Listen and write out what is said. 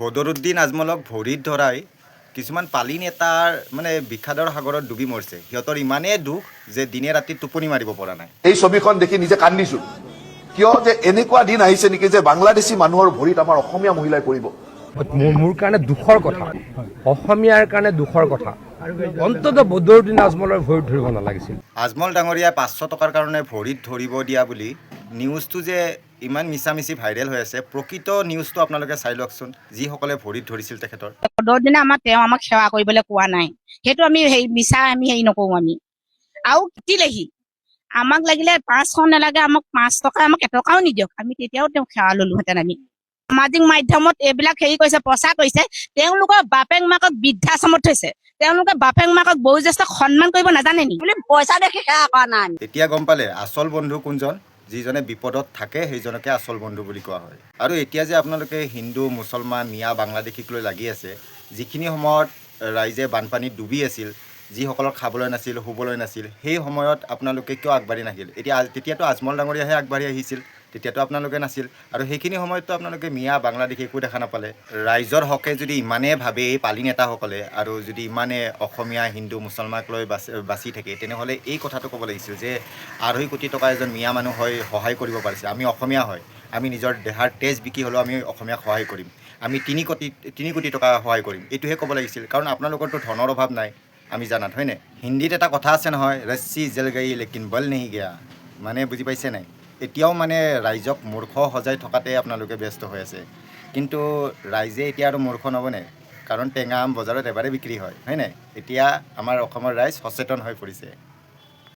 বদৰুদ্দিন আজমলক ভৰিত ধৰাই কিছুমান পালি নেতাৰ মানে বিষাদৰ সাগৰত ডুবি মৰিছে। সিহঁতৰ ইমানেই দুখ যে দিনে ৰাতি টোপনি মাৰিব পৰা নাই। এই ছবিখন দেখি নিজে কান্দিছো। কিয় যে এনেকুৱা দিন আহিছে নেকি যে বাংলাদেশী মানুহৰ ভৰিত আমাৰ অসমীয়া মহিলাই পৰিব। মোৰ কাৰণে দুখৰ কথা, অসমীয়াৰ কাৰণে দুখৰ কথা। অন্ততঃ বদৰুদ্দিন আজমলৰ ভৰিত ধৰিব নালাগিছিল। আজমল ডাঙৰীয়া 500 টকাৰ কাৰণে ভৰিত ধৰিব দিয়া বুলি নিউজটো যে ইমান মিছামিছি ভাইৰেল হৈ আছে, প্ৰকৃত নিউজটো আপোনালোকে চাই লওকচোন, যিসকলে ভৰিত ধৰিছিল তেখেতৰ। বদৰুদ্দিনে আমাক সেৱা কৰিবলৈ কোৱা নাই, সেইটো আমি মিছা নকৰো আমি। আৰু তিলেহি আমাক লাগিলে 500 নালাগে, আমাক 5 টকা, আমাক এটকাও নিদিয়ক, আমি তেতিয়াও তেওঁক সেৱা ললোহেঁতেন। আমি সামাজিক মাধ্যমত এইবিলাক কৰিছে, প্ৰচাৰ কৰিছে। তেওঁলোকৰ বাপেক মাকক বৃদ্ধাশ্ৰমত থৈছে, তেওঁলোকে বাপেক মাকক বয়োজ্যেষ্ঠক সন্মান কৰিব নাজানে নি বুলি পইচা দেখি সেৱা কৰা নাই। তেতিয়া গম পালে আচল বন্ধু কোনজন, যিজনে বিপদত থাকে সেইজনকে আচল বন্ধু বুলি কোৱা হয়। আৰু এতিয়া যে আপোনালোকে হিন্দু মুছলমান মিয়া বাংলাদেশীক লৈ লাগি আছে, যিখিনি সময়ত ৰাইজে বানপানীত ডুবি আছিল, যিসকলৰ খাবলৈ নাছিল, শুবলৈ নাছিল, সেই সময়ত আপোনালোকে কিয় আগবাঢ়ি নাহিল? তেতিয়াতো আজমল ডাঙৰীয়াহে আগবাঢ়ি আহিছিল, তেতিয়াতো আপোনালোকে নাছিল। আৰু সেইখিনি সময়ততো আপোনালোকে মিয়া বাংলাদেশী একো দেখা নাপালে। ৰাইজৰ হকে যদি ইমানেই ভাবে এই পালি নেতাসকলে, আৰু যদি ইমানে অসমীয়া হিন্দু মুছলমানক লৈ বাচি থাকে, তেনেহ'লে এই কথাটো ক'ব লাগিছিল যে 2.5 কোটি টকা এজন মিয়া মানুহ হয় সহায় কৰিব পাৰিছে, আমি অসমীয়া হয়, আমি নিজৰ দেহাৰ তেজ বিকি হ'লেও আমি অসমীয়াক সহায় কৰিম, আমি 3 কোটি টকা সহায় কৰিম, এইটোহে ক'ব লাগিছিল। কাৰণ আপোনালোকৰতো ধনৰ অভাৱ নাই, আমি জানাত, হয়নে? হিন্দীত এটা কথা আছে নহয়, ৰচ্চি জল গই লেকিন বল নেহি গয়া, মানে বুজি পাইছে নাই? এতিয়াও মানে ৰাইজক মূৰ্খ সজাই থকাতে আপোনালোকে ব্যস্ত হৈ আছে। কিন্তু ৰাইজে এতিয়া আৰু মূৰ্খ নবনে, কাৰণ টেঙা আম বজাৰত এবাৰে বিক্ৰী হয়, হয়নে? এতিয়া আমাৰ অসমৰ ৰাইজ সচেতন হৈ পৰিছে।